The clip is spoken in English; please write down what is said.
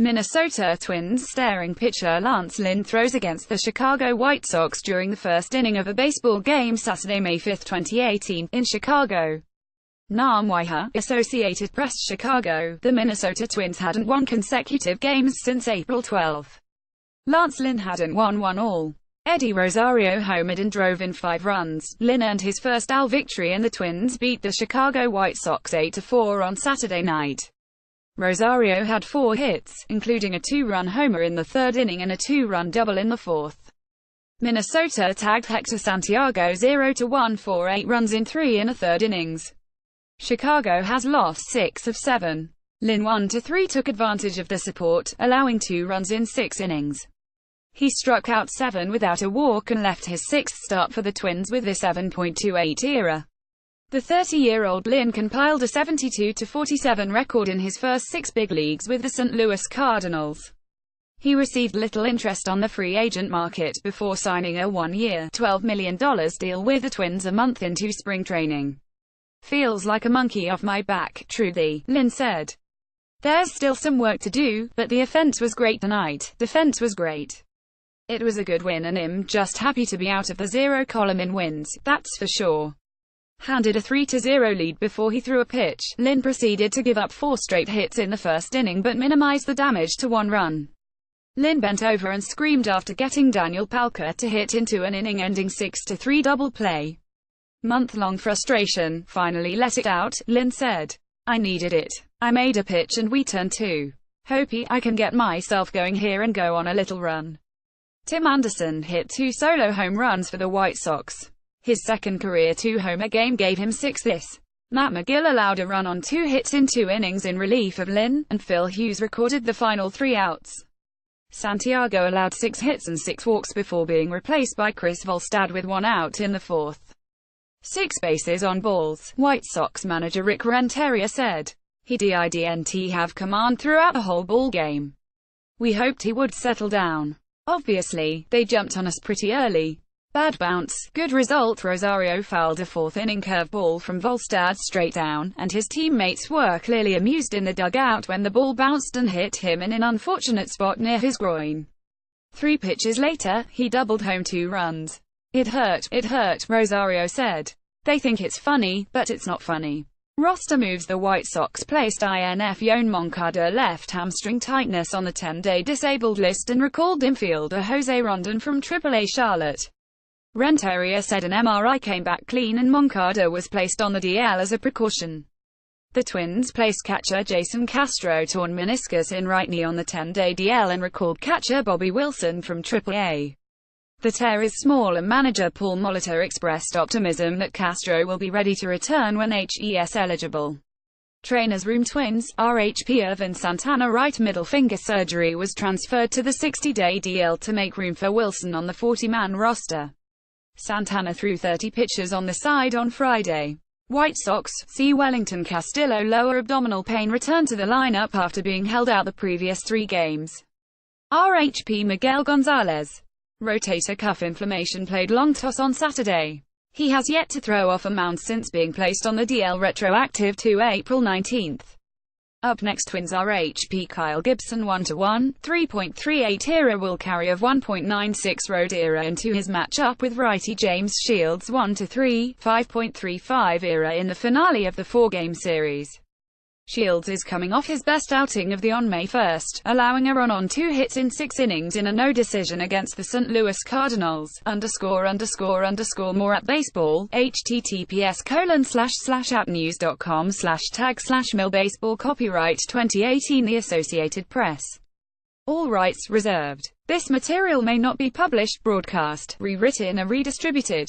Minnesota Twins starting pitcher Lynn throws against the Chicago White Sox during the first inning of a baseball game Saturday, May 5, 2018, in Chicago. Namwaiha, Associated Press. Chicago, the Minnesota Twins hadn't won consecutive games since April 12. Lynn hadn't won one all. Eddie Rosario homered and drove in 5 runs. Lynn earned his first AL victory and the Twins beat the Chicago White Sox 8-4 on Saturday night. Rosario had 4 hits, including a 2-run homer in the 3rd inning and a 2-run double in the 4th. Minnesota tagged Hector Santiago 0-1 for 8 runs in 3 1/3 innings. Chicago has lost 6 of 7. Lynn 1-3 took advantage of the support, allowing 2 runs in 6 innings. He struck out 7 without a walk and left his 6th start for the Twins with a 7.28 ERA. The 30-year-old Lynn compiled a 72-47 record in his first 6 big leagues with the St. Louis Cardinals. He received little interest on the free agent market before signing a 1-year, $12 million deal with the Twins a month into spring training. "Feels like a monkey off my back, truly," Lynn said. "There's still some work to do, but the offense was great tonight. Defense was great. It was a good win and I'm just happy to be out of the 0 column in wins, that's for sure." Handed a 3-0 lead before he threw a pitch, Lynn proceeded to give up 4 straight hits in the first inning but minimized the damage to 1 run. Lynn bent over and screamed after getting Daniel Palka to hit into an inning-ending 6-3 double play. "Month-long frustration, finally let it out," Lynn said. "I needed it. I made a pitch and we turned 2. Hopey I can get myself going here and go on a little run." Tim Anderson hit 2 solo home runs for the White Sox. His second career 2-homer game gave him 6 this. Matt McGill allowed a run on 2 hits in 2 innings in relief of Lynn, and Phil Hughes recorded the final 3 outs. Santiago allowed 6 hits and 6 walks before being replaced by Chris Volstad with 1 out in the 4th. 6 bases on balls, White Sox manager Rick Renteria said. "He didn't have command throughout the whole ball game. We hoped he would settle down. Obviously, they jumped on us pretty early. Bad bounce, good result." Rosario fouled a 4th-inning curveball from Volstad straight down, and his teammates were clearly amused in the dugout when the ball bounced and hit him in an unfortunate spot near his groin. 3 pitches later, he doubled home 2 runs. It hurt, Rosario said. "They think it's funny, but it's not funny." Roster moves. The White Sox placed INF Yoan Moncada left hamstring tightness on the 10-day disabled list and recalled infielder Jose Rondon from AAA Charlotte. Renteria said an MRI came back clean and Moncada was placed on the DL as a precaution. The Twins placed catcher Jason Castro torn meniscus in right knee on the 10-day DL and recalled catcher Bobby Wilson from AAA. The tear is small and manager Paul Molitor expressed optimism that Castro will be ready to return when HES eligible. Trainer's room. Twins, RHP Irvin Santana right middle finger surgery was transferred to the 60-day DL to make room for Wilson on the 40-man roster. Santana threw 30 pitches on the side on Friday. White Sox, C. Wellington Castillo lower abdominal pain returned to the lineup after being held out the previous 3 games. RHP Miguel Gonzalez. Rotator cuff inflammation played long toss on Saturday. He has yet to throw off a mound since being placed on the DL retroactive to April 19. Up next, Twins RHP Kyle Gibson 1-1, 3.38 ERA will carry a 1.96 road ERA into his matchup with righty James Shields 1-3, 5.35 ERA in the finale of the 4-game series. Shields is coming off his best outing of the on May 1, allowing a run on 2 hits in 6 innings in a no decision against the St. Louis Cardinals. ____ more at baseball, https://@news.com/tag/millbaseball copyright 2018 The Associated Press. All rights reserved. This material may not be published, broadcast, rewritten or redistributed.